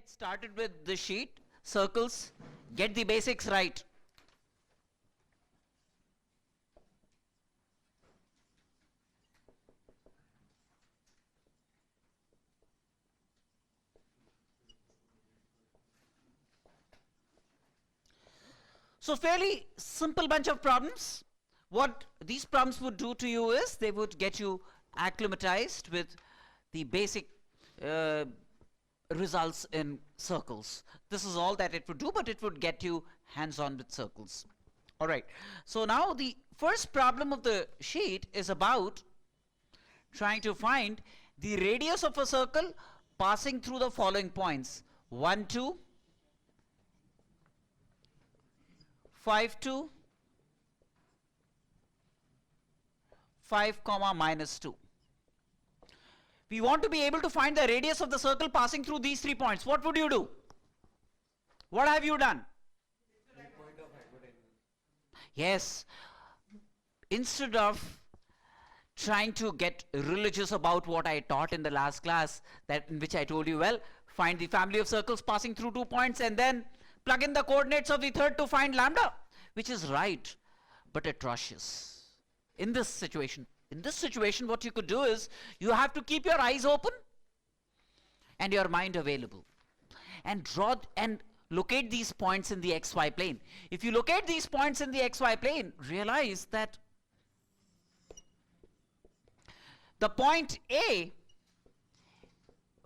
get started with the sheet, circles, get the basics right. So fairly simple bunch of problems. What these problems would do to you is they would get you acclimatized with the basic results in circles. This is all that it would do, but it would get you hands-on with circles. All right. So now the first problem of the sheet is about trying to find the radius of a circle passing through the following points: 1, 2, 5, 2, 5, -2. We want to be able to find the radius of the circle passing through these 3 points. What would you do? What have you done? Yes. Instead of trying to get religious about what I taught in the last class, that in which I told you, well, find the family of circles passing through 2 points and then plug in the coordinates of the third to find lambda, which is right, but atrocious. In this situation, what you could do is you have to keep your eyes open and your mind available and draw and locate these points in the xy plane. If you locate these points in the xy plane, realize that the point A,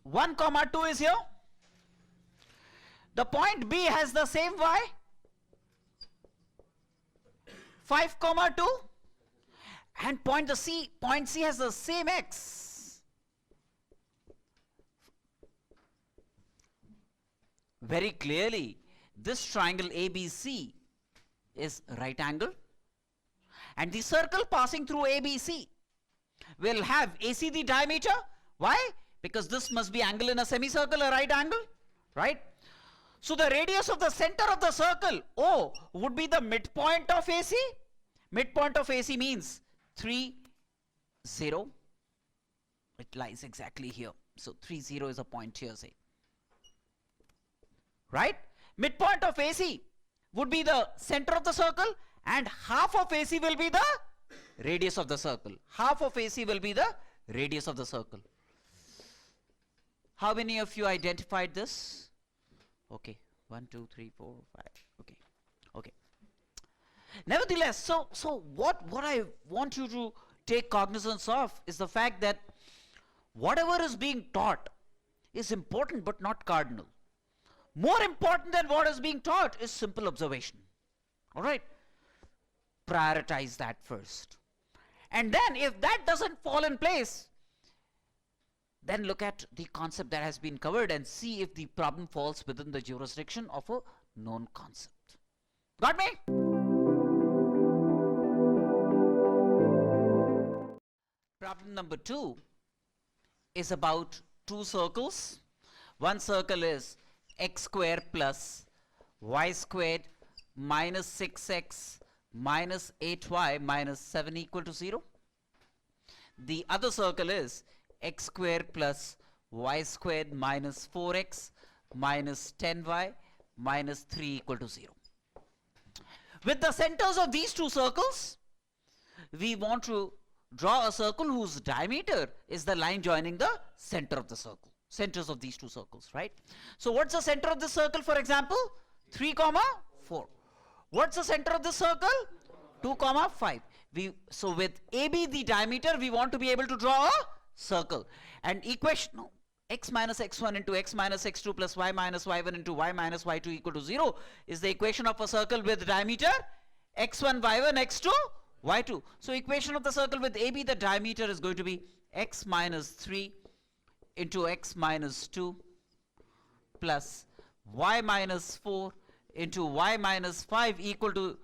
1, 2 is here. The point B has the same y, 5, 2, and point C has the same x. Very clearly, this triangle ABC is right angle, and the circle passing through ABC will have AC the diameter. Why? Because this must be angle in a semicircle, a right angle, right? So the radius of the center of the circle, O, would be the midpoint of AC. Midpoint of AC means 3, 0. It lies exactly here. So 3, 0 is a point here, say. Right? Midpoint of AC would be the center of the circle, and half of AC will be the radius of the circle. Half of AC will be the radius of the circle. How many of you identified this? Okay, 1, 2, 3, 4, 5. Okay, okay. Nevertheless, so what I want you to take cognizance of is the fact that whatever is being taught is important but not cardinal. More important than what is being taught is simple observation. All right? Prioritize that first. And then if that doesn't fall in place, then look at the concept that has been covered and see if the problem falls within the jurisdiction of a known concept. Got me? Problem number 2 is about 2 circles. One circle is x squared plus y squared minus 6x minus 8y minus 7 equal to 0. The other circle is x squared plus y squared minus 4x minus 10y minus 3 equal to 0. With the centers of these 2 circles, we want to draw a circle whose diameter is the line joining the center of the circle. Centers of these 2 circles, right? So what's the center of the circle, for example? 3, 4. What's the center of the circle? 2, 5. So with AB, the diameter, we want to be able to draw a circle. And equation, no, x minus x1 into x minus x2 plus y minus y1 into y minus y2 equal to 0 is the equation of a circle with diameter x1, y1, x2, y2. So equation of the circle with AB, the diameter is going to be x minus 3 into x minus 2 plus y minus 4 into y minus 5 equal to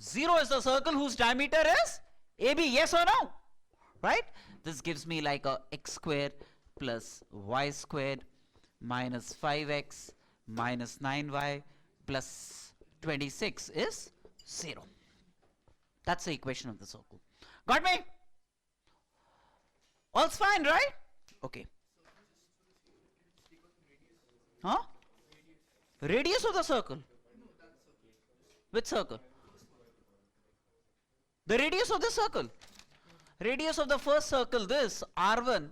0 is the circle whose diameter is AB. Yes or no? Right? This gives me like a x squared plus y squared minus 5x minus 9y plus 26 is 0. That's the equation of the circle. Got me? All's fine, right? Okay. Huh? Radius of the circle. Which circle? The radius of the circle. Radius of the first circle, this R1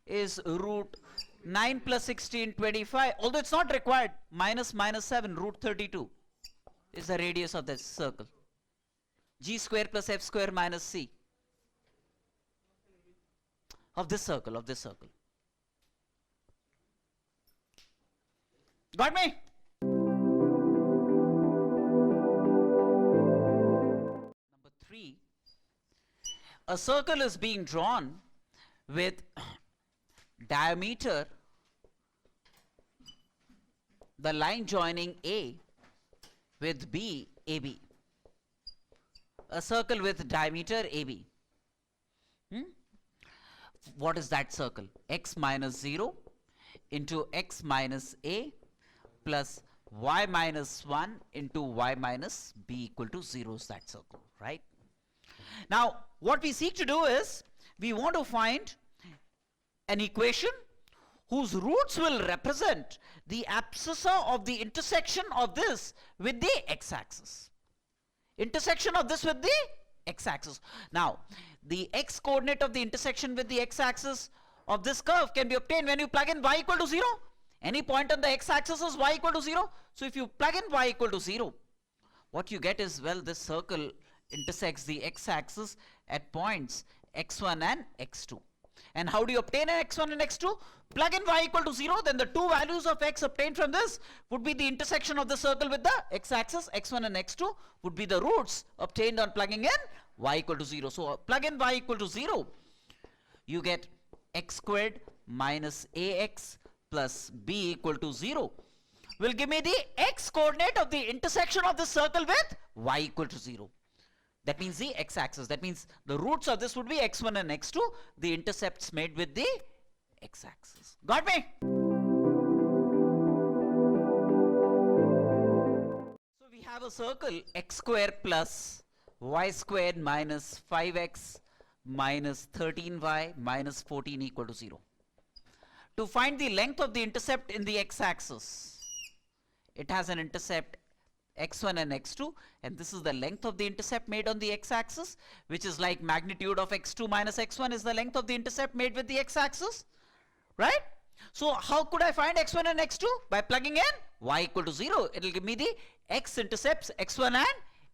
is root 9 plus 16, 25. Although it's not required. Minus 7, root 32 is the radius of this circle. G square plus F square minus C. Of this circle, of this circle. Got me? Number 3. A circle is being drawn with diameter, the line joining A with B, AB. A circle with diameter AB. What is that circle? X minus 0 into X minus A plus Y minus 1 into Y minus B equal to 0 is that circle, right? Now, what we seek to do is, we want to find an equation whose roots will represent the abscissa of the intersection of this with the x-axis. Intersection of this with the x-axis. Now, the x-coordinate of the intersection with the x-axis of this curve can be obtained when you plug in y equal to 0. Any point on the x-axis is y equal to 0. So, if you plug in y equal to 0, what you get is, well, this circle intersects the x-axis at points x1 and x2. And how do you obtain an x1 and x2? Plug in y equal to 0, then the two values of x obtained from this would be the intersection of the circle with the x-axis. X1 and x2 would be the roots obtained on plugging in y equal to 0. So, plug in y equal to 0, you get x squared minus ax plus b equal to 0 will give me the x coordinate of the intersection of the circle with y equal to 0. That means the x-axis. That means the roots of this would be x1 and x2, the intercepts made with the x-axis. Got me? So we have a circle x square plus y squared minus 5x minus 13y minus 14 equal to 0. To find the length of the intercept in the x-axis, it has an intercept x1 and x2, and this is the length of the intercept made on the x-axis, which is like magnitude of x2 minus x1 is the length of the intercept made with the x-axis, right? So how could I find x1 and x2? By plugging in y equal to 0. It will give me the x-intercepts x1 and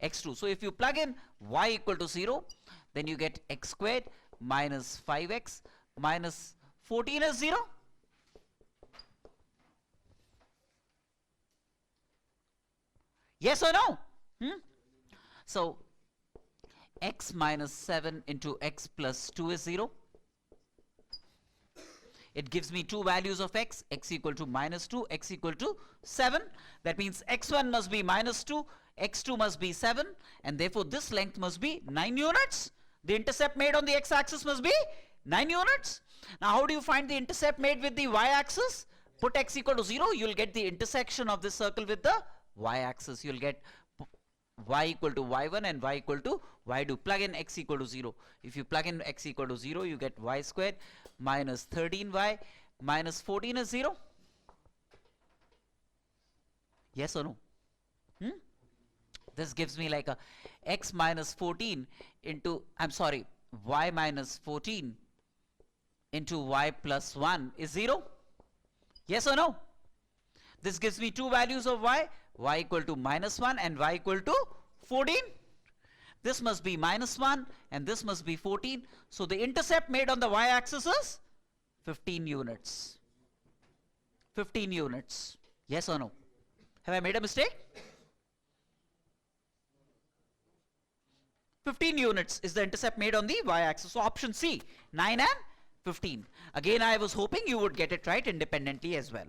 x2. So if you plug in y equal to 0, then you get x squared minus 5x minus 14 is 0. Yes or no? So, x minus 7 into x plus 2 is 0. It gives me two values of x equal to minus 2, x equal to 7. That means x1 must be minus 2, x2 must be 7, and therefore this length must be 9 units. The intercept made on the x-axis must be 9 units. Now, how do you find the intercept made with the y-axis? Put x equal to 0, you will get the intersection of this circle with the y-axis. You will get y equal to y1 and y equal to y2. Plug in x equal to 0. If you plug in x equal to 0, you get y squared minus 13y minus 14 is 0. Yes or no? This gives me like a x minus 14 into, y minus 14 into y plus 1 is 0. Yes or no? This gives me two values of y equal to minus 1 and y equal to 14. This must be minus 1 and this must be 14. So the intercept made on the y-axis is 15 units. 15 units. Yes or no? Have I made a mistake? 15 units is the intercept made on the y-axis. So option C, 9 and 15. Again, I was hoping you would get it right independently as well.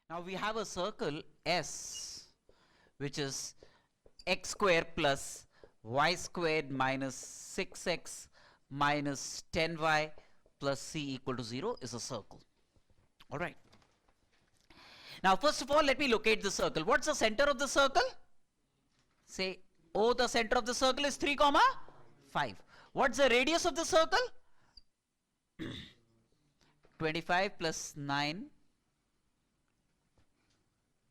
Now we have a circle S, which is x square plus y squared minus 6x minus 10y plus c equal to 0 is a circle. All right. Now, first of all, let me locate the circle. What's the center of the circle? Say, O, the center of the circle is 3, 5. What's the radius of the circle? 25 plus 9,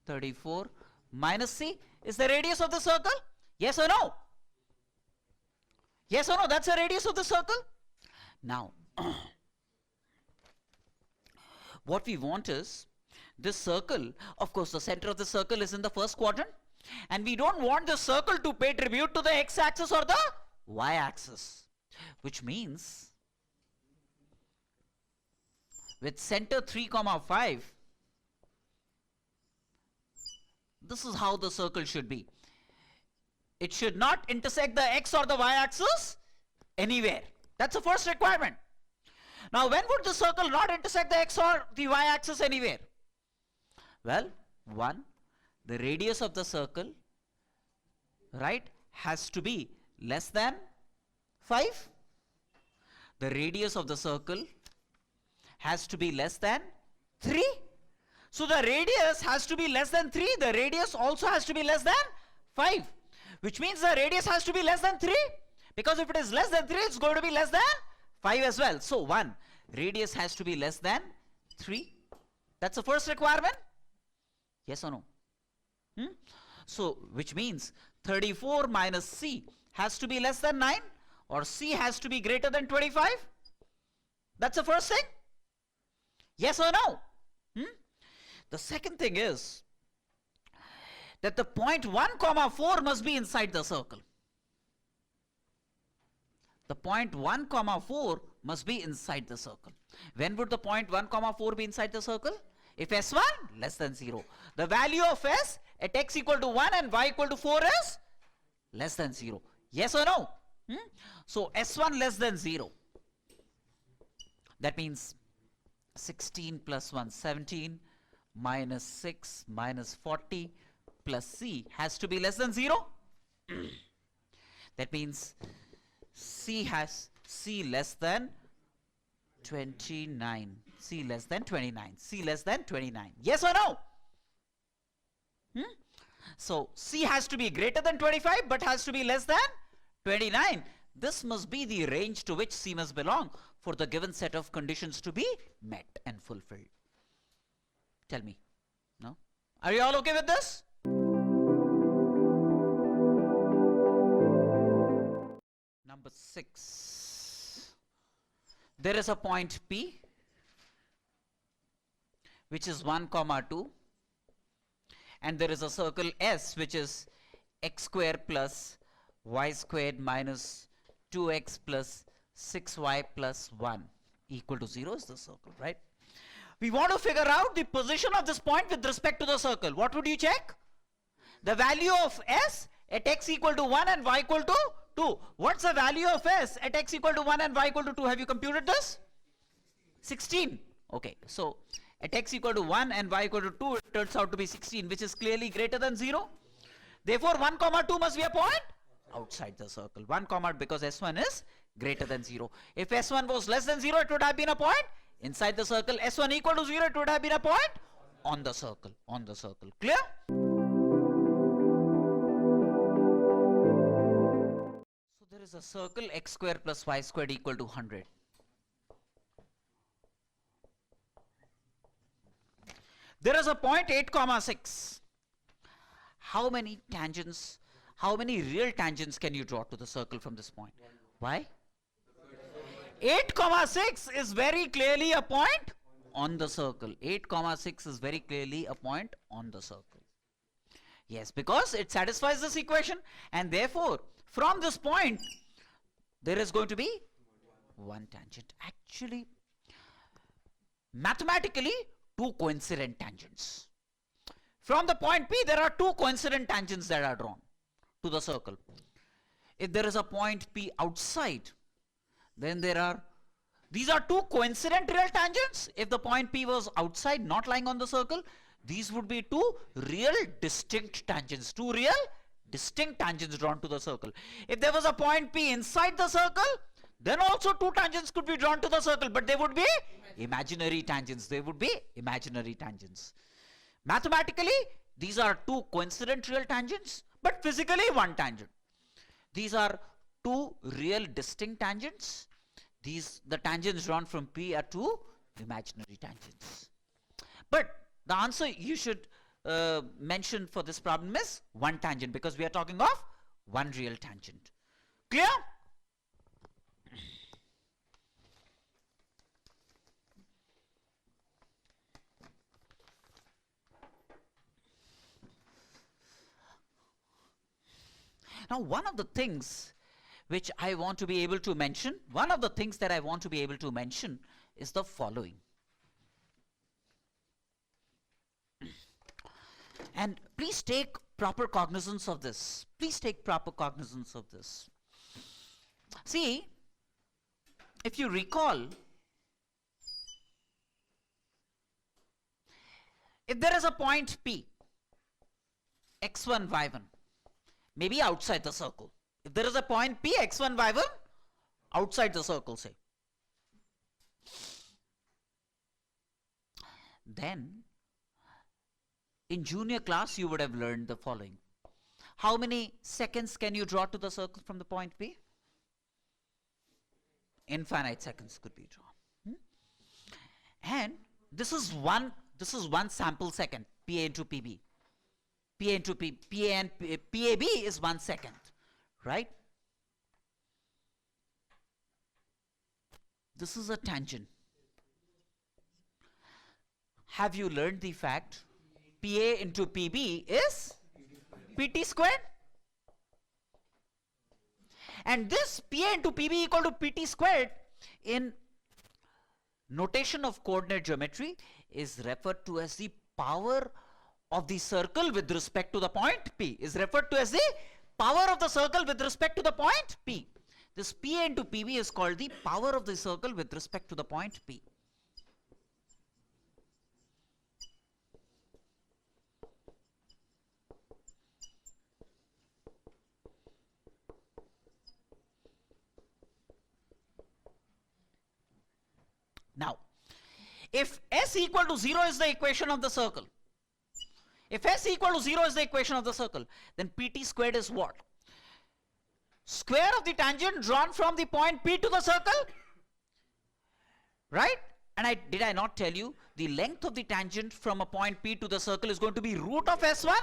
34 minus c is the radius of the circle. Yes or no? Yes or no? That's the radius of the circle. Now, what we want is this circle, of course, the center of the circle is in the first quadrant, and we don't want the circle to pay tribute to the x-axis or the y-axis, which means with center 3, 5, this is how the circle should be. It should not intersect the x or the y-axis anywhere. That's the first requirement. Now, when would the circle not intersect the x or the y-axis anywhere? Well, 1, the radius of the circle, right, has to be less than 5. The radius of the circle has to be less than 3. So the radius has to be less than 3. The radius also has to be less than 5. Which means the radius has to be less than 3. Because if it is less than 3, it's going to be less than 5 as well. So 1, radius has to be less than 3. That's the first requirement. Yes or no? So which means 34 minus c has to be less than 9, or c has to be greater than 25. That's the first thing. Yes or no? The second thing is that the point 1, 4 must be inside the circle. The point 1, 4 must be inside the circle. When would the point 1, 4 be inside the circle? If s1 less than 0. The value of s at x equal to 1 and y equal to 4 is less than 0. Yes or no? So s1 less than 0. That means 16 plus 1, 17, minus 6 minus 40 plus c has to be less than 0. That means c less than 29. C less than 29. C less than 29. Yes or no? So c has to be greater than 25 but has to be less than 29. This must be the range to which c must belong for the given set of conditions to be met and fulfilled. Tell me. No? Are you all okay with this? Number 6. There is a point P which is 1, 2, and there is a circle S which is x square plus y squared minus 2x plus 6y plus 1 equal to 0 is the circle, right? We want to figure out the position of this point with respect to the circle. What would you check? The value of s at x equal to 1 and y equal to 2. What's the value of s at x equal to 1 and y equal to 2? Have you computed this? 16. Okay, so at x equal to 1 and y equal to 2, it turns out to be 16, which is clearly greater than 0. Therefore, 1, 2 must be a point outside the circle. 1, because s1 is greater than 0. If s1 was less than 0, it would have been a point inside the circle. S1 equal to 0, it would have been a point on the circle. On the circle. Clear? So there is a circle x square plus y squared equal to 100. There is a point 8, 6. How many tangents, how many real tangents can you draw to the circle from this point? Why? 8, 6 is very clearly a point on the circle. 8, 6 is very clearly a point on the circle. Yes, because it satisfies this equation, and therefore, from this point, there is going to be one tangent. Actually, mathematically, 2 coincident tangents. From the point P, there are 2 coincident tangents that are drawn to the circle. If there is a point P outside, then these are 2 coincident real tangents. If the point P was outside, not lying on the circle, these would be 2 real distinct tangents. 2 real distinct tangents drawn to the circle. If there was a point P inside the circle, then also 2 tangents could be drawn to the circle, but they would be imaginary tangents. They would be imaginary tangents. Mathematically, these are 2 coincident real tangents, but physically 1 tangent. These are 2 real distinct tangents. The tangents drawn from P are 2 imaginary tangents. But the answer you should mention for this problem is one tangent, because we are talking of one real tangent. Clear? Now, one of the things which I want to be able to mention, is the following. And please take proper cognizance of this. See, if you recall, if there is a point P, x1, y1, maybe outside the circle. If there is a point P, x1, y1, outside the circle, say, then in junior class you would have learned the following. How many seconds can you draw to the circle from the point P? Infinite seconds could be drawn. And this is one sample second, PA into PB. PA into PA and PAB is 1 second, right? This is a tangent. Have you learned the fact PA into PB is PT squared? And this PA into PB equal to PT squared in notation of coordinate geometry is referred to as the power of the circle with respect to the point P. Is referred to as the power of the circle with respect to the point P. This PA into PB is called the power of the circle with respect to the point P. Now, if S equal to 0 is the equation of the circle, then PT squared is what? Square of the tangent drawn from the point P to the circle, right? And did I not tell you the length of the tangent from a point P to the circle is going to be root of S1?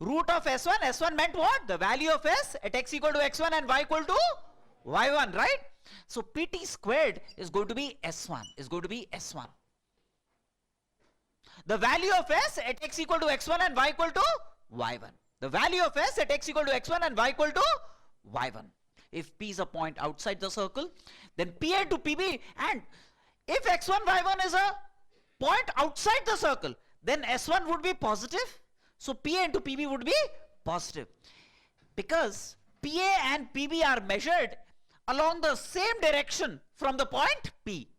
S1 meant what? The value of S at x equal to x1 and y equal to y1, right? So PT squared is going to be S1, The value of S at x equal to x1 and y equal to y1. The value of S at x equal to x1 and y equal to y1. If P is a point outside the circle, then PA to PB, and if x1, y1 is a point outside the circle, then S1 would be positive. So PA into PB would be positive. Because PA and PB are measured along the same direction from the point P.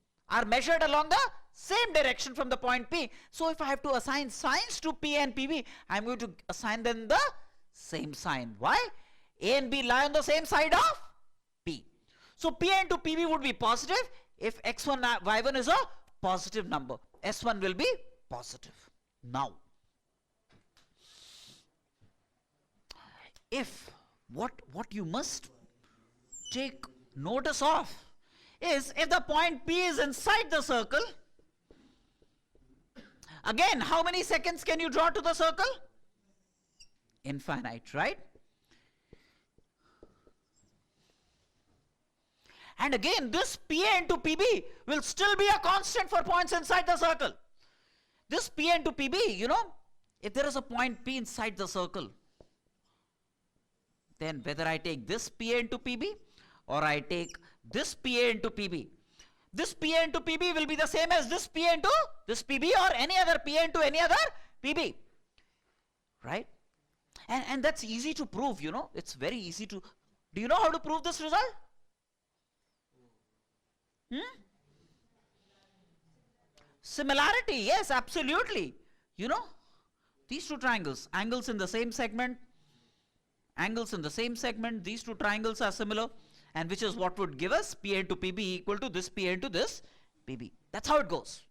So if I have to assign signs to P and PB, I am going to assign them the same sign. Why? A and B lie on the same side of P. So PA into PB would be positive. If x1, y1 is a positive number, S1 will be positive. Now, if what you must take notice of is, if the point P is inside the circle, again, how many seconds can you draw to the circle? Infinite, right? And again, this PA into PB will still be a constant for points inside the circle. This PA into PB, if there is a point P inside the circle, then whether I take this PA into PB or I take this PA into PB, this PA into PB will be the same as this PA into this PB or any other PA into any other PB, right? And that's easy to prove, it's very easy to, do you know how to prove this result? Similarity, yes, absolutely. These two triangles, angles in the same segment, these two triangles are similar, and which is what would give us PA into PB equal to this PA into this PB. That's how it goes,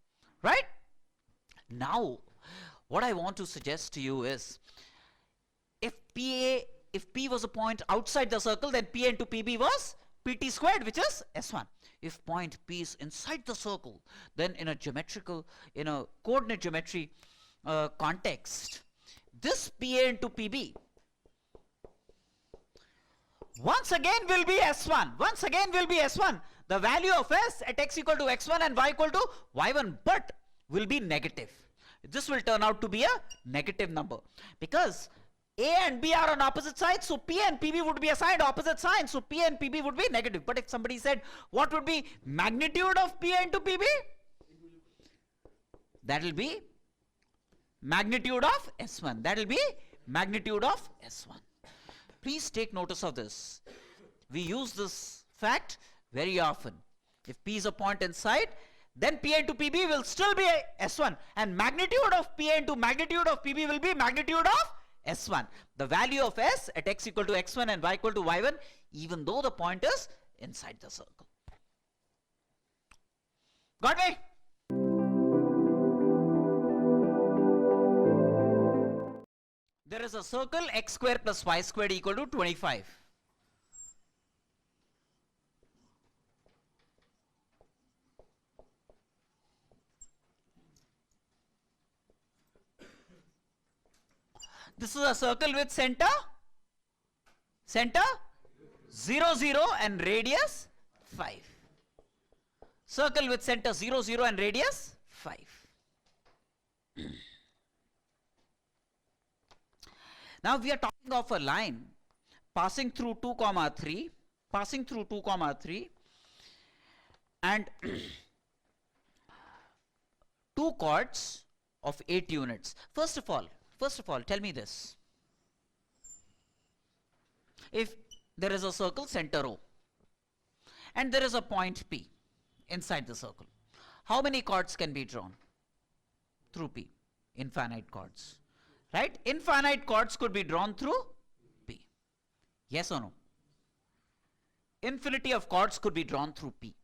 right? Now, what I want to suggest to you is, if P was a point outside the circle, then PA into PB was pt squared, which is S1. If point P is inside the circle, then in a coordinate geometry context, this PA into PB once again will be S1. Once again will be S1. The value of S at x equal to x1 and y equal to y1, but will be negative. This will turn out to be a negative number because A and B are on opposite sides, so P and PB would be assigned opposite signs, so P and PB would be negative. But if somebody said, what would be magnitude of P into PB? That will be magnitude of S1. That will be magnitude of S1. Please take notice of this. We use this fact very often. If P is a point inside, then P into PB will still be S1, and magnitude of P into magnitude of PB will be magnitude of S1. The value of S at x equal to x1 and y equal to y1, even though the point is inside the circle. Got me? There is a circle x square plus y squared equal to 25. This is a circle with center 0, 0 and radius 5. Circle with center 0, 0 and radius 5. Now we are talking of a line passing through 2, 3, and two chords of 8 units. First of all, tell me this. If there is a circle center O and there is a point P inside the circle, how many chords can be drawn through P? Infinite chords, right? Infinite chords could be drawn through P. Yes or no? Infinity of chords could be drawn through P.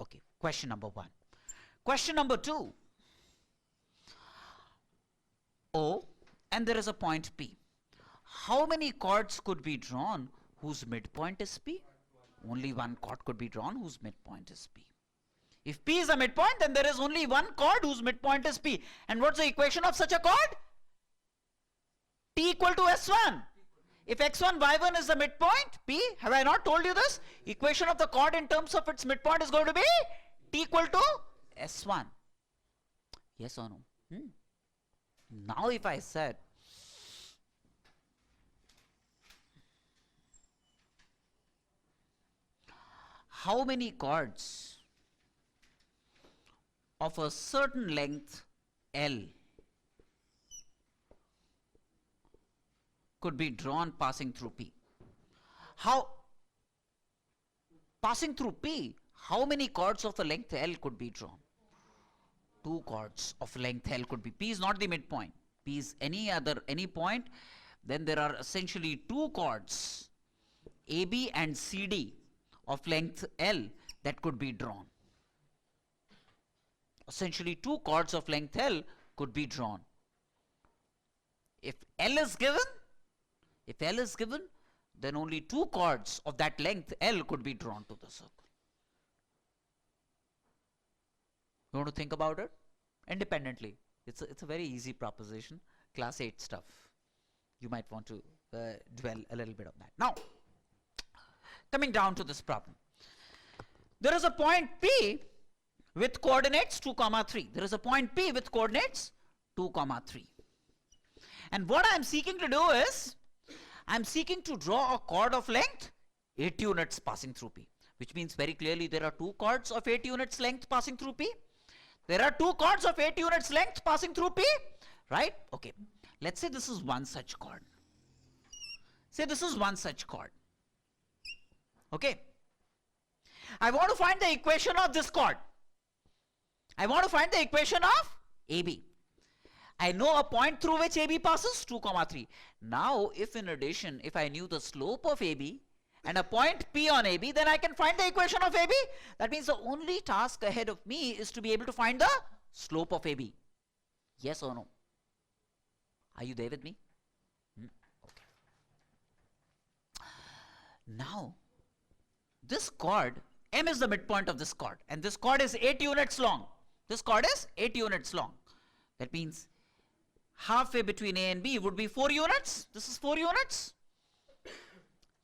Okay, question number 1. Question number 2. O and there is a point P. How many chords could be drawn whose midpoint is P? Only one chord could be drawn whose midpoint is P. If P is a midpoint, then there is only one chord whose midpoint is P. And what's the equation of such a chord? T equal to S1. If x1, y1 is the midpoint, P, have I not told you this? Equation of the chord in terms of its midpoint is going to be T equal to S1. Yes or no? Now if I said, how many chords of a certain length L could be drawn passing through P? Passing through P, how many chords of a length L could be drawn? 2 chords of length L could be. P is not the midpoint. P is any point. Then there are essentially 2 chords, AB and CD, of length L that could be drawn. Essentially 2 chords of length L could be drawn. If L is given, then only 2 chords of that length L could be drawn to the circle. You want to think about it independently? It's a very easy proposition, class 8 stuff. You might want to dwell a little bit on that. Now, coming down to this problem. There is a point P with coordinates 2, 3. There is a point P with coordinates 2, 3. And what I am seeking to do is, I am seeking to draw a chord of length 8 units passing through P, which means very clearly there are 2 chords of 8 units length passing through P. There are 2 chords of 8 units length passing through P, right? Okay, let's say this is one such chord. Say this is one such chord. Okay, I want to find the equation of this chord. I want to find the equation of AB. I know a point through which AB passes 2, 3. Now, if in addition, if I knew the slope of AB and a point P on AB, then I can find the equation of AB. That means the only task ahead of me is to be able to find the slope of AB. Yes or no? Are you there with me? Okay. Now, this chord, M is the midpoint of this chord, and this chord is 8 units long. This chord is 8 units long. That means halfway between A and B would be 4 units. This is 4 units.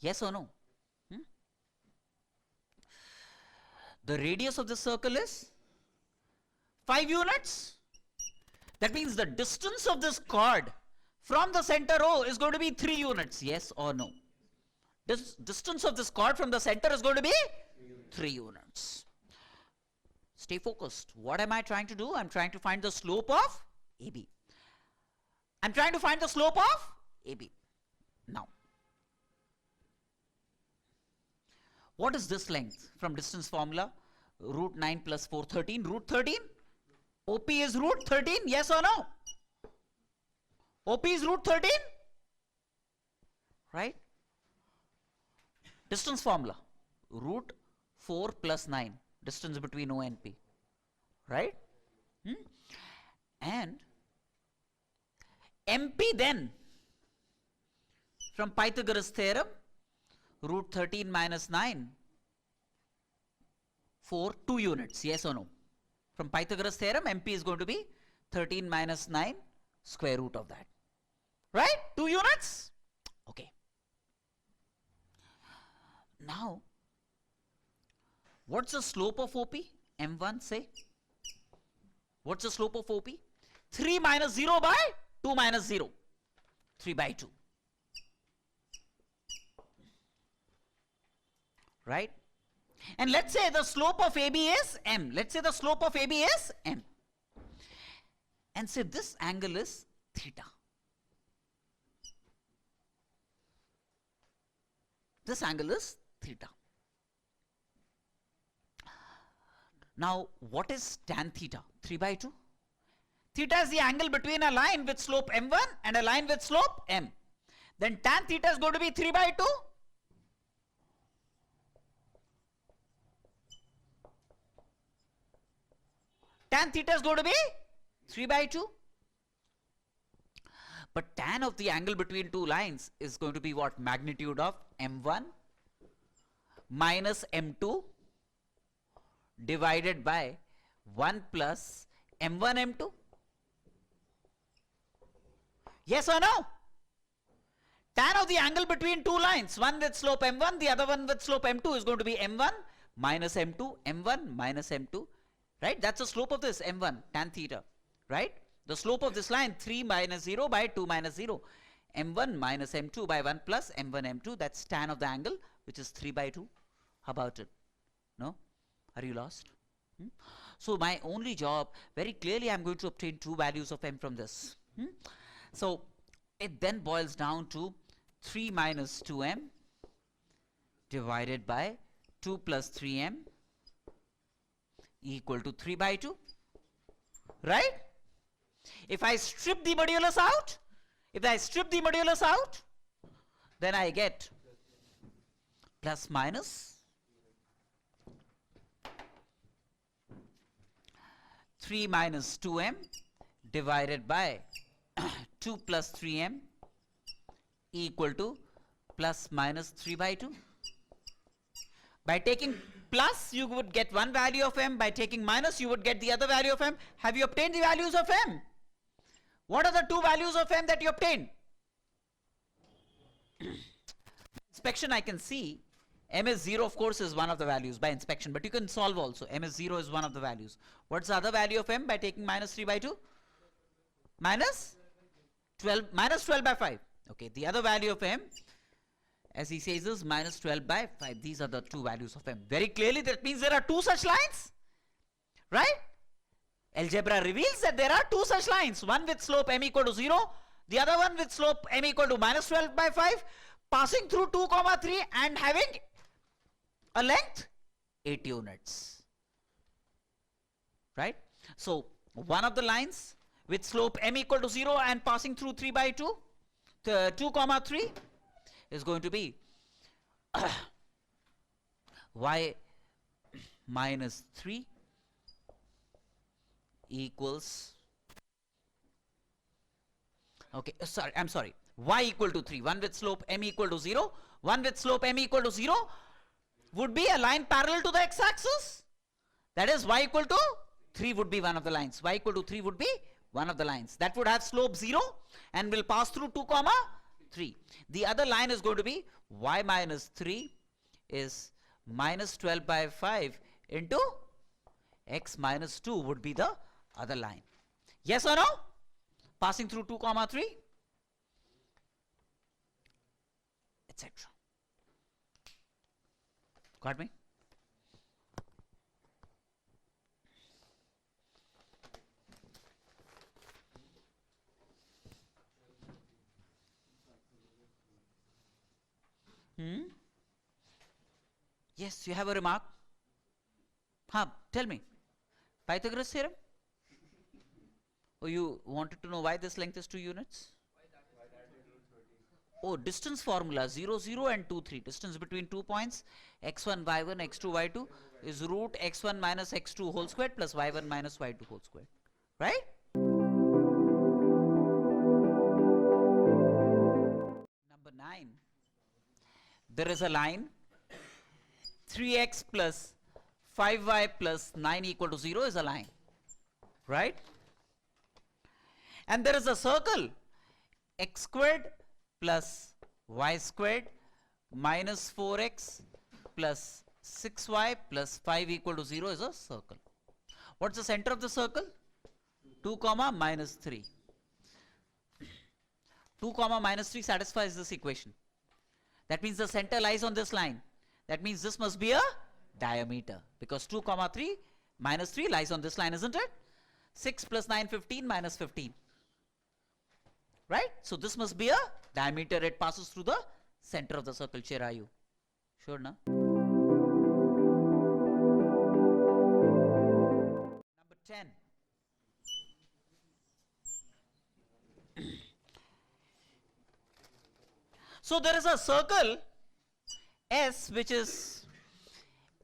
Yes or no? The radius of the circle is 5 units. That means the distance of this chord from the center O is going to be 3 units. Yes or no? Distance of this chord from the center is going to be 3 units. Stay focused. What am I trying to do? I'm trying to find the slope of AB. I'm trying to find the slope of AB. Now, what is this length from distance formula? Root 9 plus 4, 13. Root 13? OP is root 13, yes or no? OP is root 13? Right? Distance formula. Root 4 plus 9. Distance between O and P. Right? And MP then, from Pythagoras theorem, root 13 minus 9 for 2 units, yes or no? From Pythagoras theorem, MP is going to be 13 minus 9 square root of that. Right? 2 units? Okay. Now, what's the slope of OP? M1 say. What's the slope of OP? 3 minus 0 by 2 minus 0. 3 by 2. Right? And let's say the slope of AB is M. Let's say the slope of AB is M. And say this angle is theta. This angle is theta. Now, what is tan theta? 3 by 2. Theta is the angle between a line with slope M1 and a line with slope M. Then tan theta is going to be 3 by 2. Tan theta is going to be 3 by 2. But tan of the angle between two lines is going to be what? Magnitude of M1 minus M2 divided by 1 plus M1 M2. Yes or no? Tan of the angle between two lines, one with slope M1, the other one with slope M2, is going to be M1 minus M2, M1 minus M2. Right? That's the slope of this M1, tan theta. Right? The slope of this line, 3 minus 0 by 2 minus 0. M1 minus M2 by 1 plus M1 M2. That's tan of the angle, which is 3 by 2. How about it? No? Are you lost? So my only job, very clearly I'm going to obtain two values of M from this. So it then boils down to 3 minus 2M divided by 2 plus 3M equal to 3 by 2. Right? If I strip the modulus out, then I get plus minus 3 minus 2M divided by 2 plus 3M equal to plus minus 3 by 2. By taking plus, you would get one value of M. By taking minus, you would get the other value of M. Have you obtained the values of M? What are the two values of M that you obtained? Inspection, I can see M is 0, of course, is one of the values by inspection, but you can solve also. M is 0 is one of the values. What's the other value of M by taking minus 3 by 2? Minus 12 by 5. Okay, the other value of M, as he says, is minus 12 by 5. These are the two values of M. Very clearly, that means there are two such lines. Right? Algebra reveals that there are two such lines. One with slope M equal to 0. The other one with slope M equal to minus 12 by 5. Passing through 2, 3 and having a length 8 units. Right? So, one of the lines with slope M equal to 0 and passing through 3 by 2, 2, 3 is going to be y minus 3 equals, okay, I'm sorry, y equal to 3. One with slope M equal to 0, one with slope M equal to 0. would be a line parallel to the x-axis. That is y equal to 3 would be one of the lines. Y equal to 3 would be one of the lines. That would have slope 0 and will pass through 2 comma 3. The other line is going to be y minus 3 is minus 12 by 5 into x minus 2 would be the other line. Yes or no? Passing through 2 comma 3, etc. Got me? Yes, you have a remark? Tell me. Pythagoras theorem? Oh, you wanted to know why this length is 2 units? Oh, distance formula 0, 0 and 2, 3. Distance between 2 points x1, y1, x2, y2 is root x1 minus x2 whole squared plus y1 minus y2 whole squared. Right? Number 9. There is a line 3x plus 5y plus 9 equal to 0 is a line. Right? And there is a circle x squared plus y squared minus 4x plus 6y plus 5 equal to 0 is a circle. What's the center of the circle? 2 comma minus 3. 2 comma minus 3 satisfies this equation. That means the center lies on this line. That means this must be a diameter because 2 comma 3 minus 3 lies on this line, isn't it? 6 plus 9, 15 minus 15. Right? So this must be a diameter. It passes through the center of the circle. Chirayu. Sure, na? Number 10. So there is a circle S which is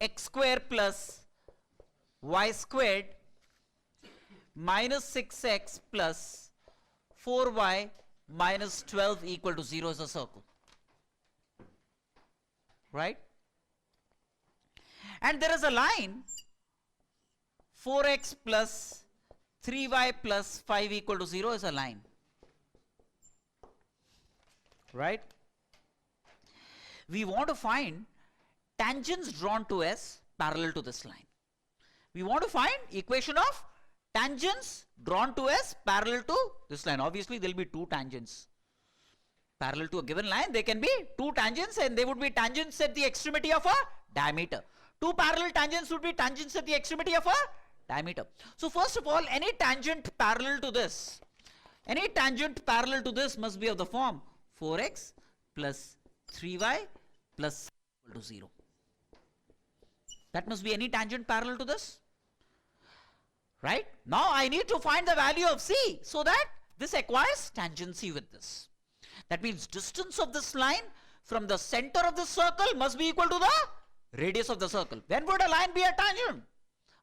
x square plus y squared minus 6x plus 4y minus 12 equal to 0 is a circle. Right? And there is a line 4x plus 3y plus 5 equal to 0 is a line. Right? We want to find tangents drawn to S parallel to this line. We want to find equation of tangents drawn to S parallel to this line. Obviously, there will be two tangents. Parallel to a given line, there can be two tangents and they would be tangents at the extremity of a diameter. Two parallel tangents would be tangents at the extremity of a diameter. So first of all, any tangent parallel to this must be of the form 4x plus 3y plus equal to 0. That must be any tangent parallel to this. Right? Now I need to find the value of C so that this acquires tangency with this. That means distance of this line from the center of the circle must be equal to the radius of the circle. When would a line be a tangent?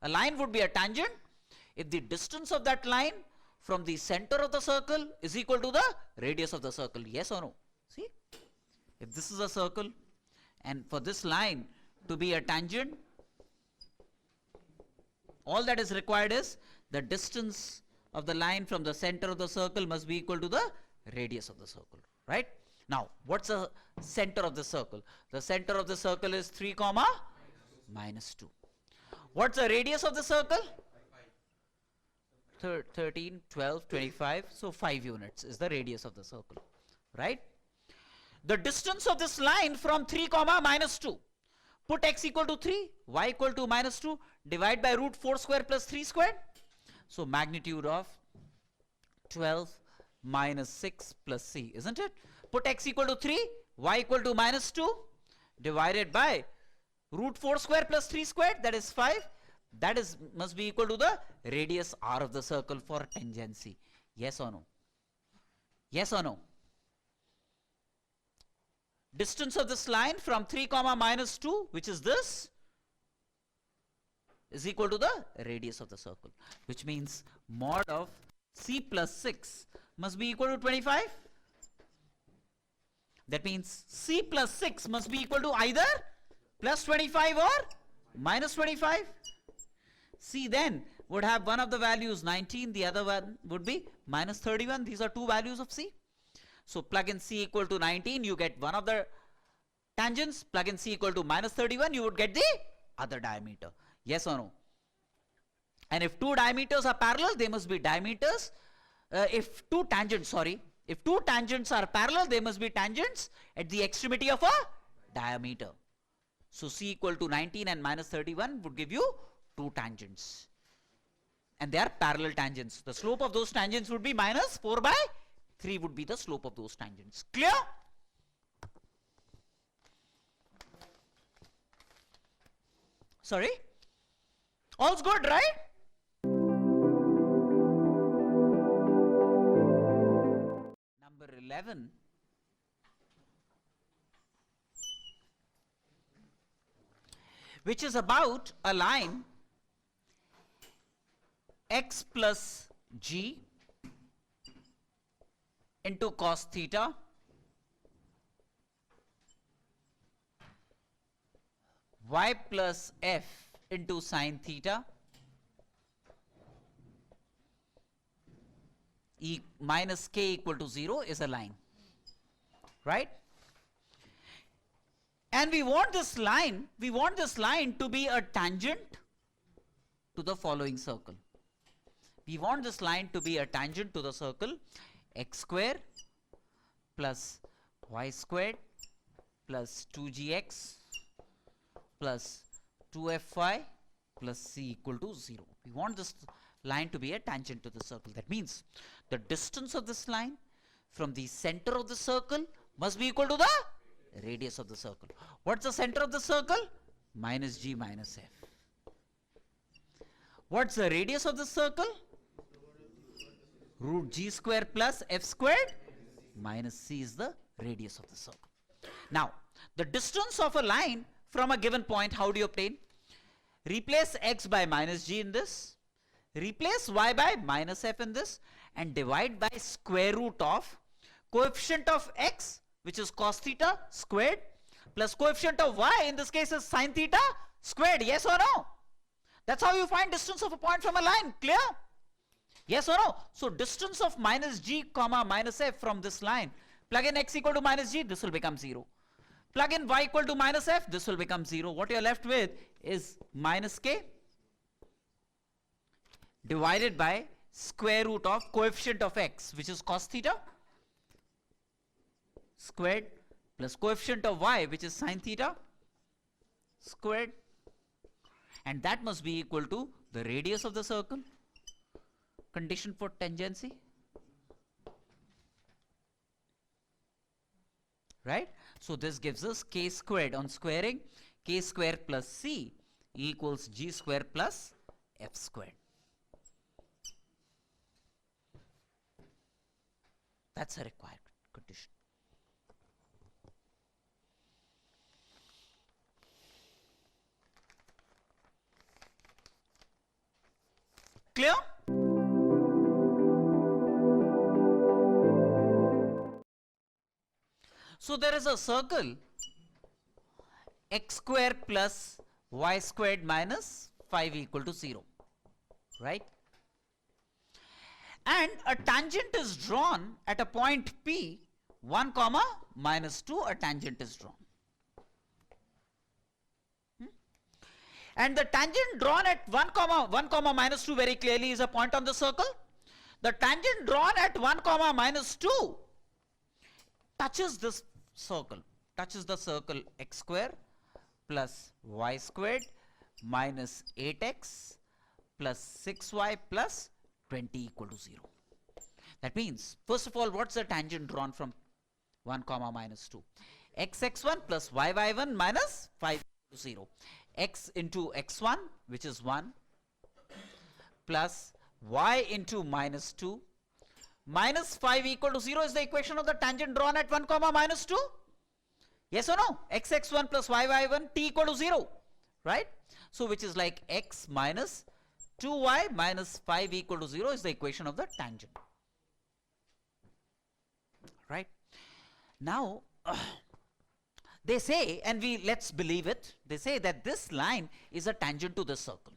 A line would be a tangent if the distance of that line from the center of the circle is equal to the radius of the circle. Yes or no? See? If this is a circle and for this line to be a tangent, all that is required is the distance of the line from the center of the circle must be equal to the radius of the circle. Right? Now, what's the center of the circle? The center of the circle is 3 comma minus 2. What's the radius of the circle? 13, 12, 25. So 5 units is the radius of the circle. Right? The distance of this line from 3 comma minus 2. Put x equal to 3, y equal to minus 2, divide by root 4 square plus 3 squared. So magnitude of 12 minus 6 plus c, isn't it? Put x equal to 3, y equal to minus 2, divided by root 4 square plus 3 squared, that is 5. That is must be equal to the radius r of the circle for tangency. Yes or no? Yes or no? Distance of this line from 3 comma minus 2, which is this, is equal to the radius of the circle, which means mod of c plus 6 must be equal to 25. That means c plus 6 must be equal to either Plus 25 or minus 25? C then would have one of the values 19, the other one would be minus 31. These are two values of C. So plug in C equal to 19, you get one of the tangents. Plug in C equal to minus 31, you would get the other diameter. Yes or no? And if two diameters are parallel, they must be diameters. If two tangents are parallel, they must be tangents at the extremity of a diameter. So C equal to 19 and minus 31 would give you two tangents. And they are parallel tangents. The slope of those tangents would be minus 4 by 3 would be the slope of those tangents. Clear? Sorry? All's good, right? Number 11. Which is about a line x plus g into cos theta y plus f into sin theta minus k equal to 0 is a line, right? And we want this line to be a tangent to the following circle. We want this line to be a tangent to the circle x square plus y squared plus 2gx plus 2fy plus c equal to 0. We want this line to be a tangent to the circle. That means the distance of this line from the center of the circle must be equal to the radius of the circle. What's the center of the circle? Minus g minus f. What's the radius of the circle? Root g square plus f squared minus c is the radius of the circle. Now, the distance of a line from a given point, how do you obtain? Replace x by minus g in this, replace y by minus f in this, and divide by square root of coefficient of x, which is cos theta squared, plus coefficient of y, in this case is sin theta squared. Yes or no? That's how you find distance of a point from a line. Clear? Yes or no? So distance of minus g comma minus f from this line, plug in x equal to minus g, this will become 0. Plug in y equal to minus f, this will become 0. What you're left with is minus k divided by square root of coefficient of x, which is cos theta squared, plus coefficient of y, which is sin theta squared, and that must be equal to the radius of the circle. Condition for tangency, right? So this gives us k squared on squaring, k square plus c equals g square plus f squared. That's a required condition. Clear? So there is a circle x square plus y squared minus 5 equal to 0, right? And a tangent is drawn at a point P, 1 comma minus 2, a tangent is drawn. And the tangent drawn at 1 comma minus 2 very clearly is a point on the circle. The tangent drawn at 1 comma minus 2 touches this circle, touches the circle x square plus y squared minus 8x plus 6y plus 20 equal to 0. That means, first of all, what's the tangent drawn from 1 comma minus 2? X1 plus y1 minus 5 equal to 0. X into x1, which is 1, plus y into minus 2, minus 5 equal to 0 is the equation of the tangent drawn at 1 comma minus 2. Yes or no? X1 plus y1 t equal to 0, right? So which is like x minus 2y minus 5 equal to 0 is the equation of the tangent, right? Now They say, and let's believe it, they say that this line is a tangent to this circle.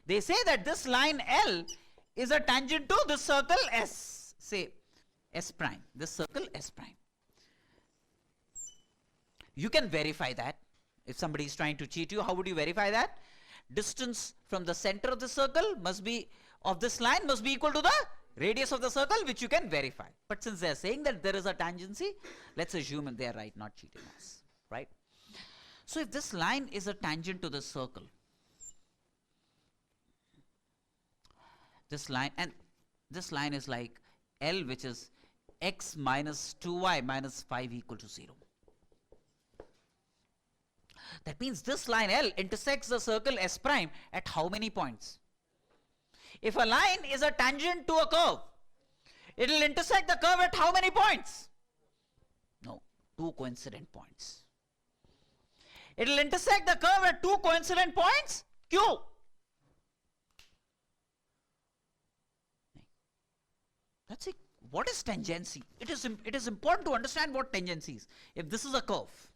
They say that this line L is a tangent to this circle S, say S prime, this circle S prime. You can verify that. If somebody is trying to cheat you, how would you verify that? Distance from the center of the circle must be, of this line must be equal to the radius of the circle, which you can verify. But since they are saying that there is a tangency, let's assume they are right, not cheating us, right? So if this line is a tangent to the circle, this line, and this line is like L, which is x minus 2y minus 5 equal to 0. That means this line L intersects the circle S prime at how many points? If a line is a tangent to a curve, it will intersect the curve at how many points? No, 2 coincident points. It will intersect the curve at 2 coincident points, Q. That's it. What is tangency? It is important to understand what tangency is. If this is a curve,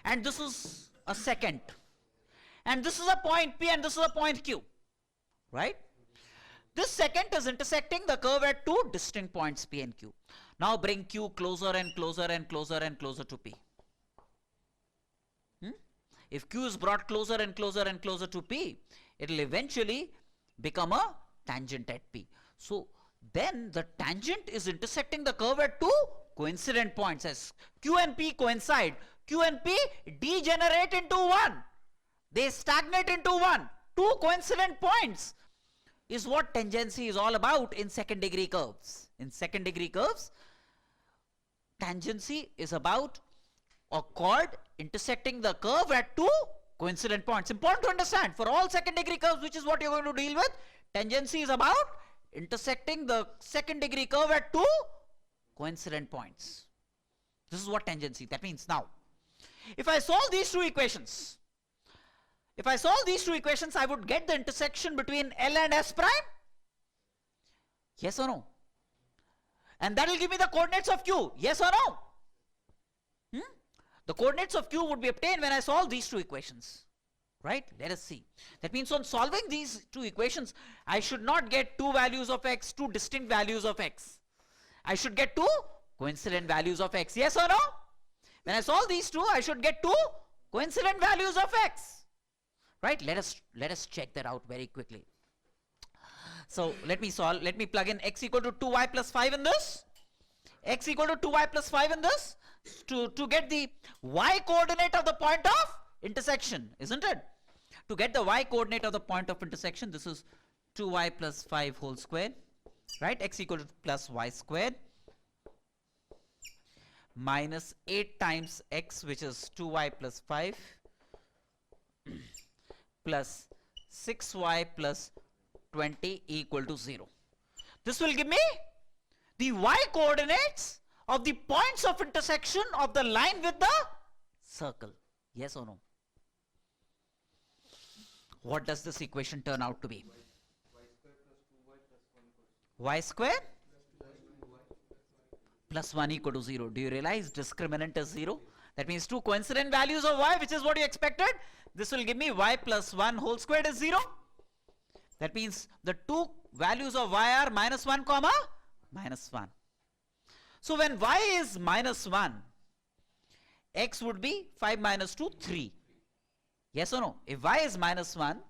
and this is a secant, and this is a point P, and this is a point Q, right? This secant is intersecting the curve at 2 distinct points P and Q. Now bring Q closer and closer and closer and closer to P. If Q is brought closer and closer and closer to P, it will eventually become a tangent at P. So then the tangent is intersecting the curve at 2 coincident points. As Q and P coincide, Q and P degenerate into 1. They stagnate into 1. 2 coincident points is what tangency is all about in second degree curves. In second degree curves, tangency is about a chord intersecting the curve at 2 coincident points. Important to understand, for all second degree curves, which is what you're going to deal with, tangency is about intersecting the second degree curve at 2 coincident points. This is what tangency, that means. Now, if I solve these two equations, I would get the intersection between L and S prime. Yes or no? And that will give me the coordinates of Q. Yes or no? The coordinates of Q would be obtained when I solve these two equations. Right? Let us see. That means on solving these two equations, I should not get 2 values of x, 2 distinct values of x. I should get 2 coincident values of x. Yes or no? When I solve these two, I should get 2 coincident values of x. Right? Let us check that out very quickly. So let me plug in x equal to 2y plus 5 in this. X equal to 2y plus 5 in this to get the y coordinate of the point of intersection, isn't it? To get the y coordinate of the point of intersection, this is 2y plus 5 whole square, right? X equal to plus y squared minus 8 times x, which is 2y plus 5 plus 6y plus 20 equal to 0. This will give me the y coordinates of the points of intersection of the line with the circle. Yes or no? What does this equation turn out to be? Y square plus 1 equal to 0. Do you realize discriminant is 0? That means 2 coincident values of y, which is what you expected. This will give me y plus 1 whole squared is 0. That means the 2 values of y are minus 1 comma minus 1. So when y is minus 1, x would be 5 minus 2, 3. Yes or no? If y is minus 1,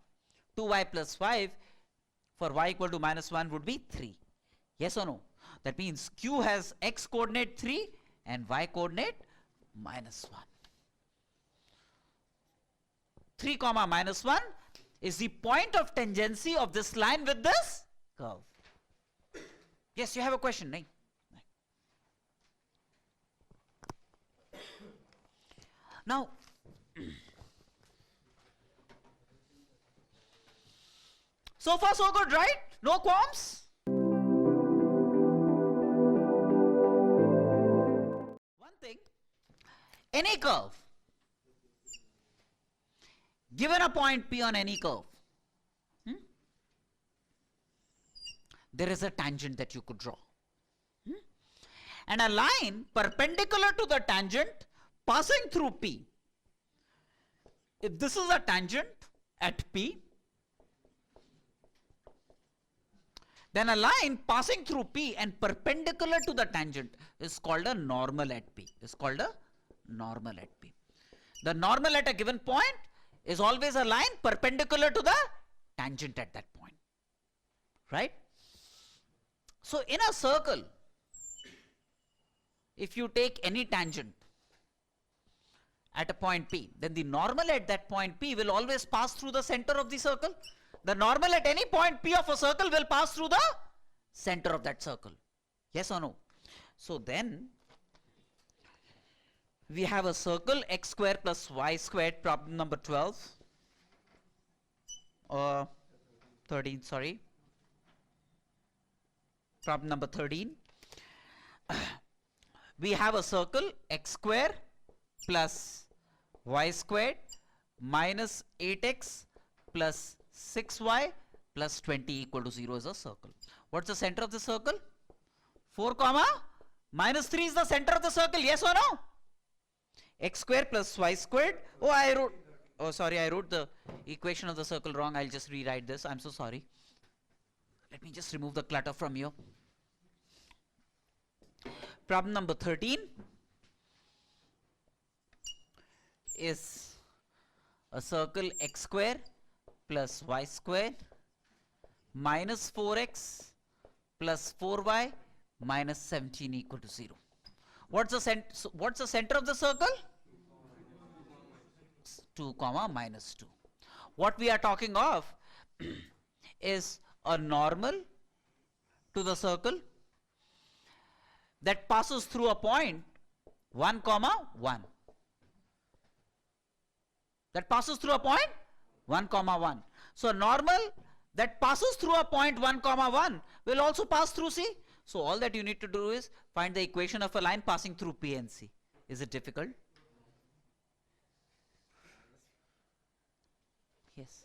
2y plus 5 for y equal to minus 1 would be 3. Yes or no? That means q has x coordinate 3 and y coordinate minus 1. 3 comma minus 1 is the point of tangency of this line with this curve. Yes, you have a question, right? Now, so far so good, right? No qualms? One thing, any curve, given a point P on any curve, there is a tangent that you could draw. And a line perpendicular to the tangent passing through P. If this is a tangent at P, then a line passing through P and perpendicular to the tangent is called a normal at P. Is called a normal at P. The normal at a given point is always a line perpendicular to the tangent at that point. Right? So in a circle, if you take any tangent at a point P, then the normal at that point P will always pass through the center of the circle. The normal at any point P of a circle will pass through the center of that circle. Yes or no? So then we have a circle x square plus y squared, problem number 12 or 13, sorry. Problem number 13. We have a circle x square plus y squared minus 8x plus 6y plus 20 equal to 0 is a circle. What's the center of the circle? 4 comma minus 3 is the center of the circle. Yes or no? X square plus y squared. I wrote the equation of the circle wrong. I'll just rewrite this. I'm so sorry. Let me just remove the clutter from you. Problem number 13 is a circle x square plus y squared minus 4x plus 4y minus 17 equal to 0. What's the center of the circle? 2 comma minus 2. What we are talking of is a normal to the circle that passes through a point 1 comma 1. That passes through a point 1 comma 1. So normal that passes through a point 1 comma 1 will also pass through C. So all that you need to do is find the equation of a line passing through P and C. Is it difficult? Yes.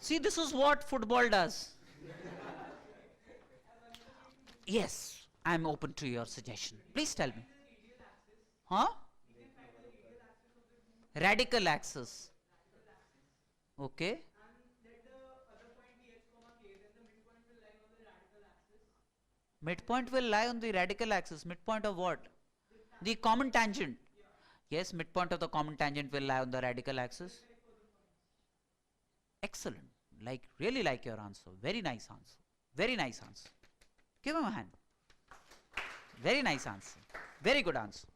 See, this is what football does. Yes, I am open to your suggestion. Please tell me. Huh? Radical axis. Okay. Midpoint will lie on the radical axis. Midpoint of what? The common tangent. Yes, midpoint of the common tangent will lie on the radical axis. Excellent. Really like your answer. Very nice answer. Very nice answer. Give him a hand. Very nice answer. Very good answer.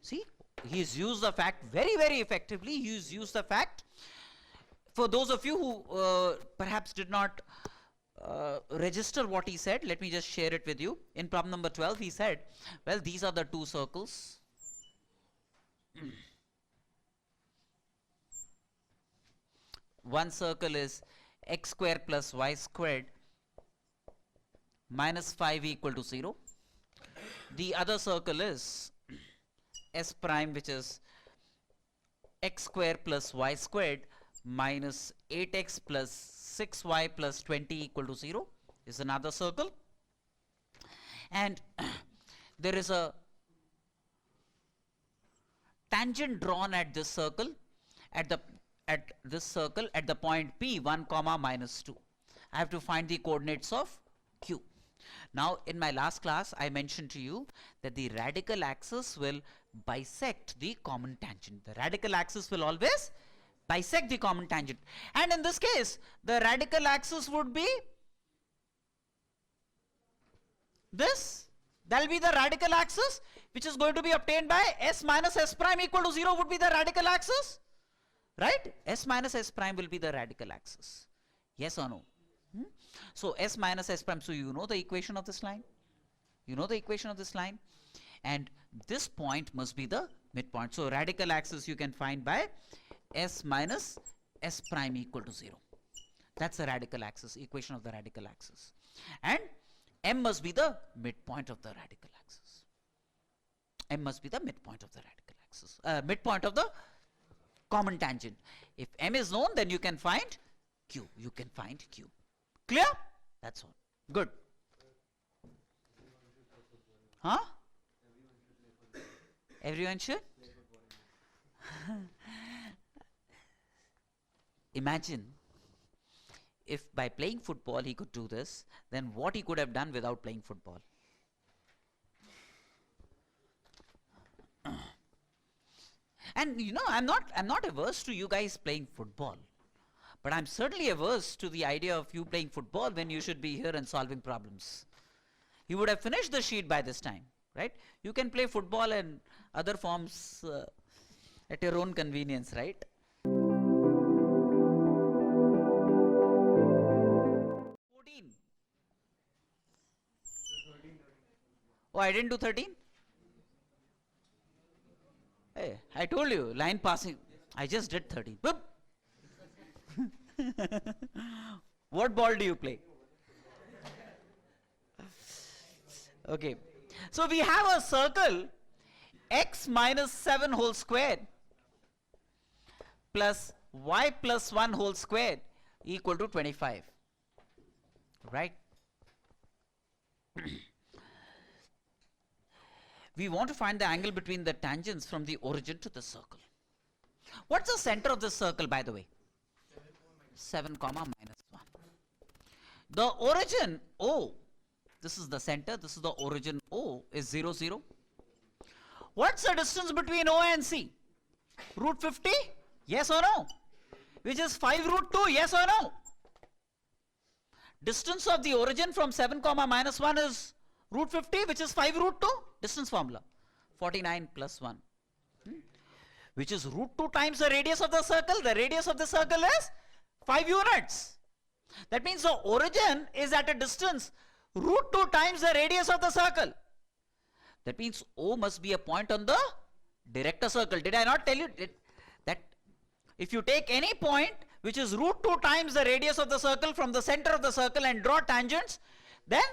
See, he's used the fact very, very effectively. He's used the fact. For those of you who perhaps did not register what he said, let me just share it with you. In problem number 12, he said, well, these are the two circles. One circle is x square plus y squared minus 5 equal to 0. The other circle is S prime, which is x square plus y squared minus 8x plus 6y plus 20 equal to 0 is another circle. And there is a tangent drawn at this circle at the point P 1 comma minus 2. I have to find the coordinates of Q. Now in my last class I mentioned to you that the radical axis will bisect the common tangent. The radical axis will always bisect the common tangent, and in this case the radical axis would be this. That will be the radical axis which is going to be obtained by S minus S prime equal to 0 would be the radical axis, right? S minus S prime will be the radical axis. Yes or no? So S minus S prime, so you know the equation of this line. You know the equation of this line, and this point must be the midpoint. So radical axis you can find by S minus S prime equal to 0. That's the radical axis, equation of the radical axis. And M must be the midpoint of the radical axis. M must be the midpoint of the radical axis, midpoint of the common tangent. If M is known, then you can find Q. You can find Q. Clear? That's all. Good. Huh? Everyone should? Imagine if by playing football he could do this, then what he could have done without playing football. And you know, I'm not averse to you guys playing football, but I'm certainly averse to the idea of you playing football when you should be here and solving problems. You would have finished the sheet by this time, right? You can play football and other forms at your own convenience, right? 14. Oh, I didn't do 13? Hey, I told you, line passing. I just did 13. Whoop. What ball do you play? Okay. So we have a circle x minus 7 whole squared plus y plus 1 whole squared equal to 25. Right? We want to find the angle between the tangents from the origin to the circle. What's the center of the circle, by the way? 7 comma minus 1. The origin O, this is the center, this is the origin O, is 0, 0. What's the distance between O and C? Root 50? Yes or no? Which is 5 root 2, yes or no? Distance of the origin from 7 comma minus 1 is root 50, which is 5 root 2. Distance formula, 49 plus 1. Which is root 2 times the radius of the circle. The radius of the circle is 5 units. That means the origin is at a distance root 2 times the radius of the circle. That means O must be a point on the director circle. Did I not tell you that if you take any point which is root 2 times the radius of the circle from the center of the circle and draw tangents, then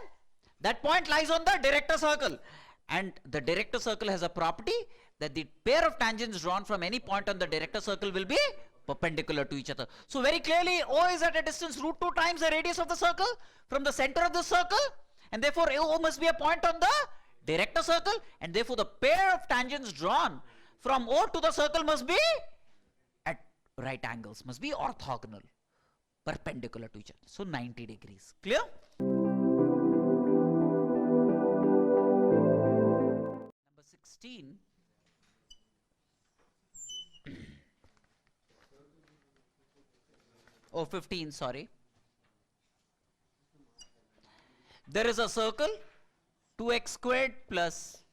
that point lies on the director circle. And the director circle has a property that the pair of tangents drawn from any point on the director circle will be perpendicular to each other. So very clearly O is at a distance root 2 times the radius of the circle from the center of the circle, and therefore O must be a point on the director circle, and therefore the pair of tangents drawn from O to the circle must be at right angles, must be orthogonal, perpendicular to each other. So 90 degrees. Clear? Number 16. Oh, 15, sorry. There is a circle, 2x squared plus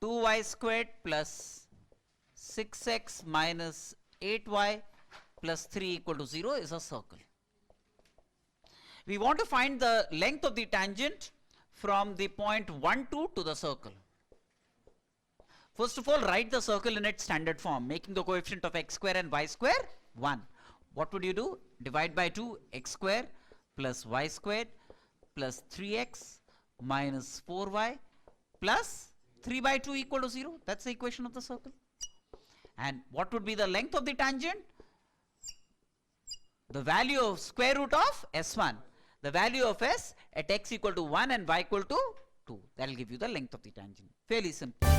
2y squared plus 6x minus 8y plus 3 equal to 0 is a circle. We want to find the length of the tangent from the point 1, 2 to the circle. First of all, write the circle in its standard form, making the coefficient of x square and y square 1. What would you do? Divide by 2, x square plus y squared plus 3x minus 4y plus 3 by 2 equal to 0. That's the equation of the circle. And what would be the length of the tangent? The value of square root of s1. The value of s at x equal to 1 and y equal to 2. That will give you the length of the tangent. Fairly simple.